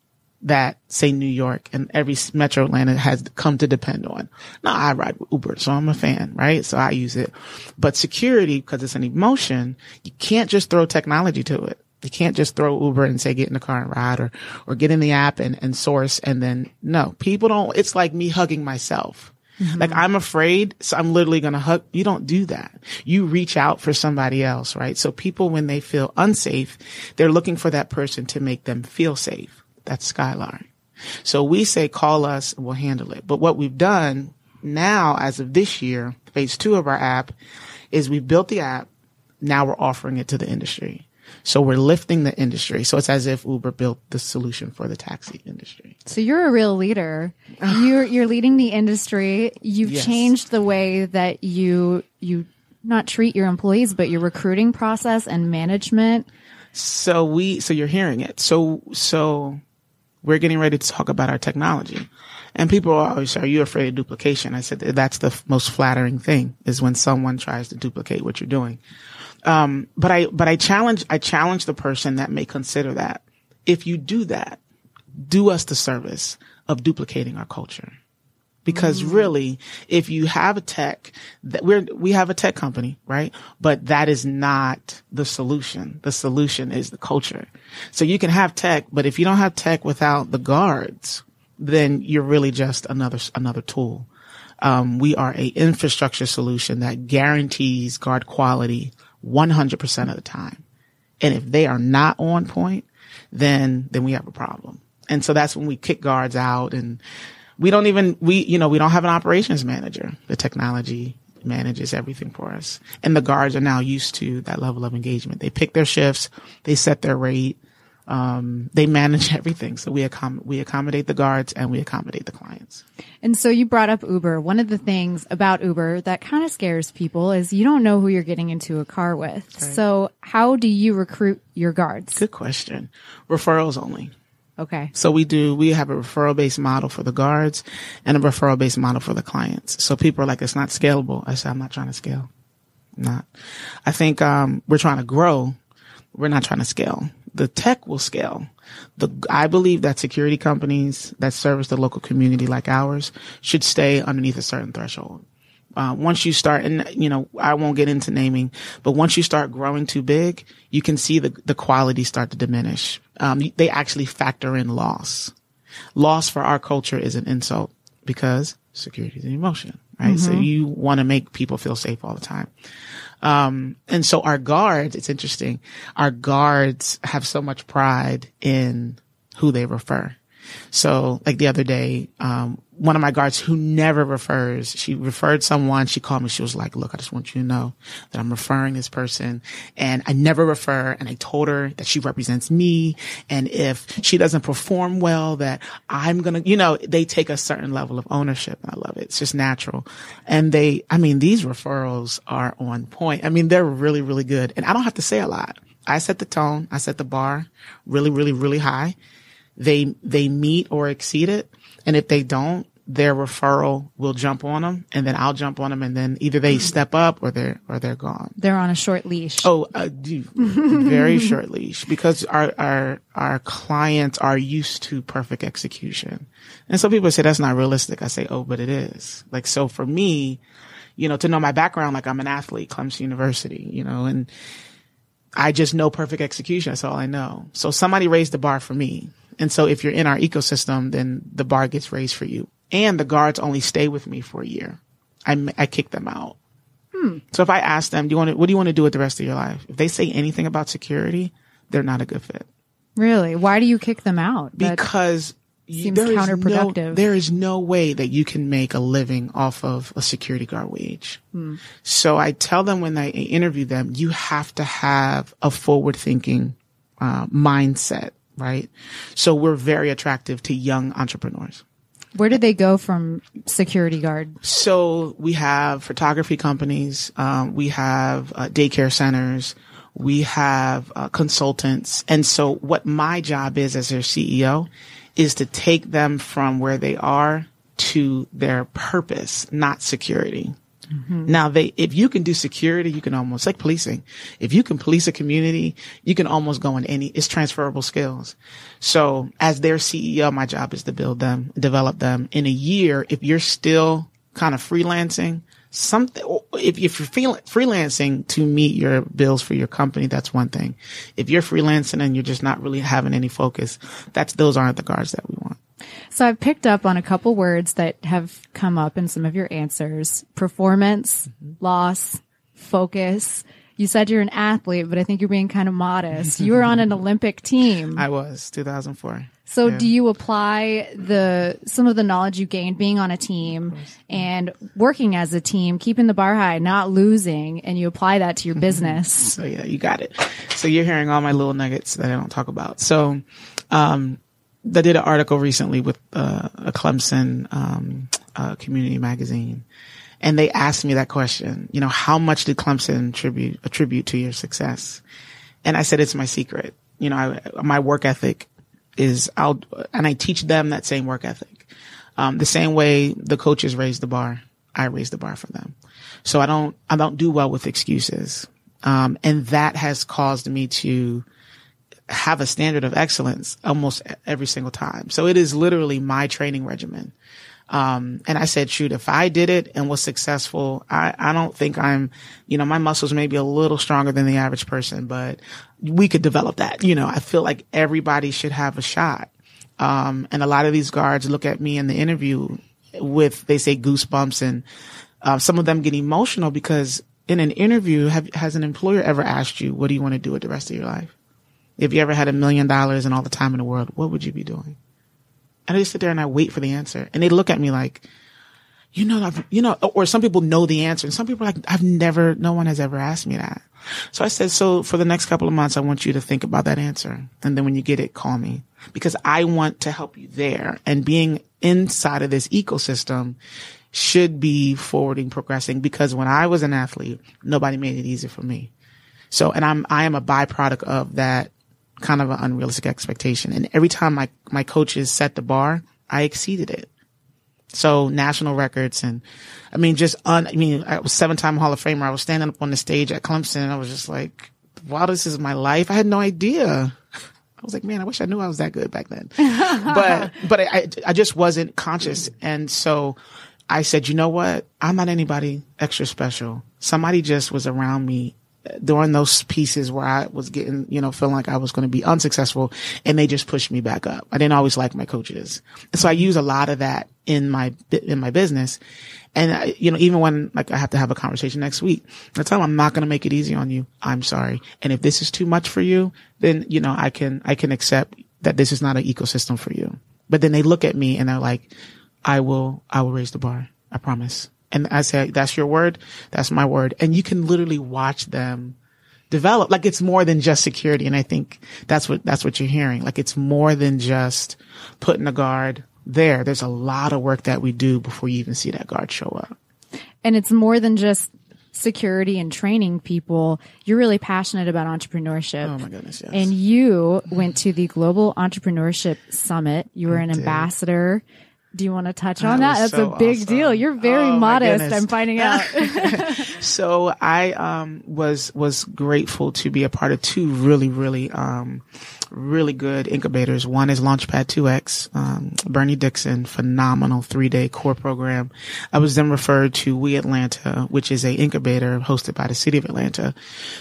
that, say, New York and every metro Atlanta has come to depend on? Now, I ride with Uber, so I'm a fan, right? So I use it. But security, because it's an emotion, you can't just throw technology to it. You can't just throw Uber and say, get in the car and ride, or get in the app and source. And then, no, people don't. It's like me hugging myself. Mm-hmm. Like, I'm afraid, so I'm literally going to hug. You don't do that. You reach out for somebody else, right? So people, when they feel unsafe, they're looking for that person to make them feel safe. That's Skylar. So we say, call us and we'll handle it. But what we've done now, as of this year, phase 2 of our app, is we built the app. Now we're offering it to the industry. So we're lifting the industry. So it's as if Uber built the solution for the taxi industry. So you're a real leader. You're leading the industry. You've changed the way that you not treat your employees, but your recruiting process and management. So you're hearing it. So we're getting ready to talk about our technology. And people are always say, are you afraid of duplication? I said, that's the most flattering thing, is when someone tries to duplicate what you're doing. But I challenge the person that may consider that. If you do that, do us the service of duplicating our culture. Because really, if you have a tech, we have a tech company, right? But that is not the solution. The solution is the culture. So you can have tech, but if you don't have tech without the guards, then you're really just another tool. We are a infrastructure solution that guarantees guard quality 100% of the time. And if they are not on point, then we have a problem. And so that's when we kick guards out, and we don't have an operations manager. The technology manages everything for us. And the guards are now used to that level of engagement. They pick their shifts, they set their rate, they manage everything. So we accommodate the guards and we accommodate the clients. And so you brought up Uber. One of the things about Uber that kind of scares people is you don't know who you're getting into a car with. Right. So how do you recruit your guards? Good question. Referrals only. Okay. So we have a referral-based model for the guards and a referral-based model for the clients. So people are like, it's not scalable. I said, I'm not trying to scale. Not. I think, we're trying to grow. We're not trying to scale. The tech will scale. I believe that security companies that service the local community like ours should stay underneath a certain threshold. Once you start, and I won't get into naming, but once you start growing too big, you can see the quality start to diminish. They actually factor in loss. Loss for our culture is an insult because security is an emotion, right? Mm-hmm. So you want to make people feel safe all the time. And so our guards, it's interesting. Our guards have so much pride in who they refer. So like the other day, one of my guards who never refers, she referred someone, she called me, she was like, look, I just want you to know that I'm referring this person and I never refer. And I told her that she represents me. And if she doesn't perform well, that I'm going to, they take a certain level of ownership. And I love it. It's just natural. And these referrals are on point. I mean, they're really, really good. And I don't have to say a lot. I set the tone. I set the bar really, really, really high. They meet or exceed it. And if they don't, their referral will jump on them and then I'll jump on them and then either they step up or they're gone. They're on a short leash. Oh, very short leash because our clients are used to perfect execution. And some people say that's not realistic. I say, oh, but it is. Like, so for me, to know my background, like I'm an athlete, Clemson University, and I just know perfect execution. That's all I know. So somebody raised the bar for me. And so if you're in our ecosystem, then the bar gets raised for you. And the guards only stay with me for a year. I kick them out. So if I ask them, what do you want to do with the rest of your life? If they say anything about security, they're not a good fit. Really? Why do you kick them out? Because seems counterproductive. There is no way that you can make a living off of a security guard wage. So I tell them when I interview them, you have to have a forward-thinking mindset, right? So we're very attractive to young entrepreneurs. Where did they go from security guard? So we have photography companies. We have daycare centers. We have consultants. And so what my job is as their CEO is to take them from where they are to their purpose, not security. Now, if you can do security, you can almost, like policing. If you can police a community, you can almost go in it's transferable skills. So as their CEO, my job is to build them, develop them. In a year, if you're still kind of freelancing, if you're freelancing to meet your bills for your company, that's one thing. If you're freelancing and you're just not really having any focus, those aren't the guards that we want. So I've picked up on a couple words that have come up in some of your answers: performance, loss, focus. You said you're an athlete, but I think you're being kind of modest. You were on an Olympic team. I was, 2004. So do you apply some of the knowledge you gained being on a team and working as a team, keeping the bar high, not losing, and you apply that to your business? So yeah, you got it. So you're hearing all my little nuggets that I don't talk about. So, I did an article recently with a Clemson community magazine, and they asked me that question. How much did Clemson attribute to your success? And I said it's my secret. My work ethic is out, and I teach them that same work ethic. The same way the coaches raise the bar, I raise the bar for them. So I don't do well with excuses, and that has caused me to have a standard of excellence almost every single time. So it is literally my training regimen. And I said, shoot, if I did it and was successful, I don't think my muscles may be a little stronger than the average person, but we could develop that. I feel like everybody should have a shot. And a lot of these guards look at me in the interview they say goosebumps, and some of them get emotional because in an interview, has an employer ever asked you, what do you want to do with the rest of your life? If you ever had $1 million and all the time in the world, what would you be doing? And I just sit there and I wait for the answer. And they look at me like, or some people know the answer. And some people are like, no one has ever asked me that. So I said, so for the next couple of months, I want you to think about that answer. And then when you get it, call me, because I want to help you there. And being inside of this ecosystem should be forwarding, progressing, because when I was an athlete, nobody made it easy for me. So, and I am a byproduct of that kind of an unrealistic expectation. And every time my coaches set the bar, I exceeded it. So national records, and I was 7-time Hall of Famer. I was standing up on the stage at Clemson and I was just like, wow, this is my life. I had no idea. I was like, man, I wish I knew I was that good back then. but I just wasn't conscious. And so I said, you know what? I'm not anybody extra special. Somebody just was around me during those pieces where I was getting, feeling like I was going to be unsuccessful, and they just pushed me back up. I didn't always like my coaches. And so I use a lot of that in my business. And even when I have to have a conversation next week, I tell them I'm not going to make it easy on you. I'm sorry. And if this is too much for you, then, I can accept that this is not an ecosystem for you. But then they look at me and they're like, I will raise the bar. I promise. And I say, that's your word. That's my word. And you can literally watch them develop. Like, it's more than just security. And I think that's what you're hearing. Like, it's more than just putting a guard there. There's a lot of work that we do before you even see that guard show up. And it's more than just security and training people. You're really passionate about entrepreneurship. Oh my goodness, yes. And you went to the Global Entrepreneurship Summit. You were an ambassador. Do you want to touch on that? That's so a big awesome. deal. You're very modest, I'm finding out. So I was grateful to be a part of two really good incubators. One is Launchpad 2X, Bernie Dixon, phenomenal 3-day core program. I was then referred to We Atlanta, which is a incubator hosted by the city of Atlanta.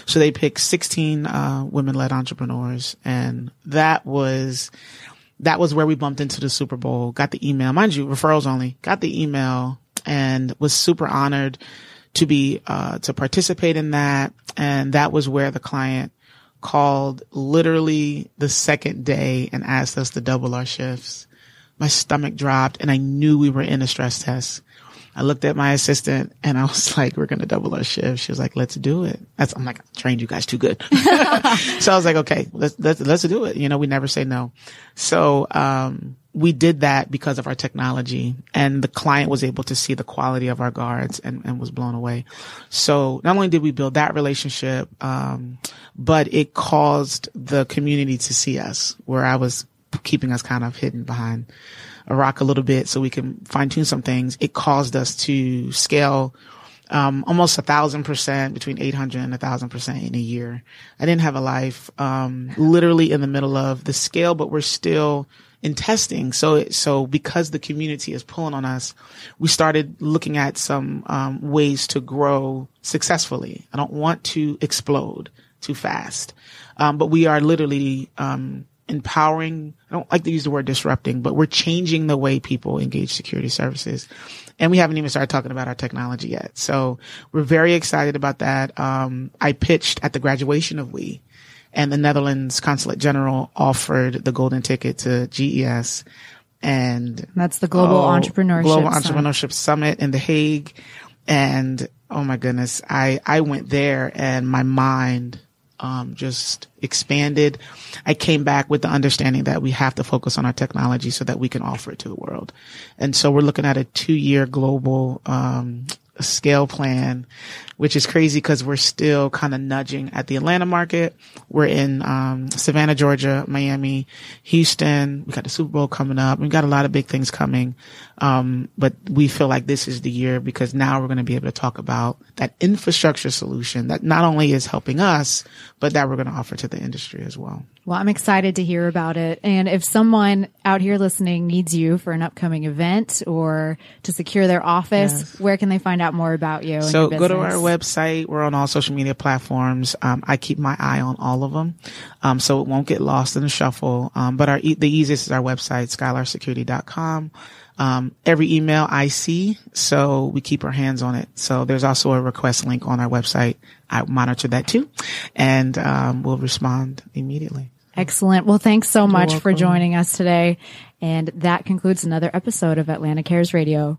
So they picked 16 women-led entrepreneurs, and that was where we bumped into the Super Bowl, got the email, mind you, referrals only, got the email and was super honored to be, to participate in that. And that was where the client called literally the second day and asked us to double our shifts. My stomach dropped and I knew we were in a stress test. I looked at my assistant and I was like, we're going to double our shift. She was like, let's do it. I'm like, I trained you guys too good. So I was like, okay, let's do it. You know, we never say no. So, we did that because of our technology, and the client was able to see the quality of our guards and was blown away. So not only did we build that relationship, but it caused the community to see us, where I was keeping us kind of hidden behind a rock a little bit so we can fine tune some things. It caused us to scale, almost 1,000%, between 800 and 1,000% in a year. I didn't have a life, literally in the middle of the scale, but we're still in testing. So because the community is pulling on us, we started looking at some, ways to grow successfully. I don't want to explode too fast. But we are literally, empowering. I don't like to use the word disrupting, but we're changing the way people engage security services. And we haven't even started talking about our technology yet. So we're very excited about that. I pitched at the graduation of We, and the Netherlands Consulate General offered the golden ticket to GES. And that's the Global Entrepreneurship Summit in The Hague. And oh my goodness, I went there and my mind just expanded. I came back with the understanding that we have to focus on our technology so that we can offer it to the world. And so we're looking at a 2-year global scale plan, which is crazy because we're still kind of nudging at the Atlanta market. We're in Savannah, Georgia, Miami, Houston. We got the Super Bowl coming up. We've got a lot of big things coming. But we feel like this is the year because now we're going to be able to talk about that infrastructure solution that not only is helping us, but that we're going to offer to the industry as well. Well, I'm excited to hear about it. And if someone out here listening needs you for an upcoming event or to secure their office, where can they find out more about you? So go to our website. We're on all social media platforms. I keep my eye on all of them. So it won't get lost in the shuffle. But the easiest is our website, skylarsecurity.com. Every email I see, so we keep our hands on it. So there's also a request link on our website. I monitor that too, and we'll respond immediately. Excellent. Well, thanks so much for joining us today. And that concludes another episode of Atlanta Cares Radio.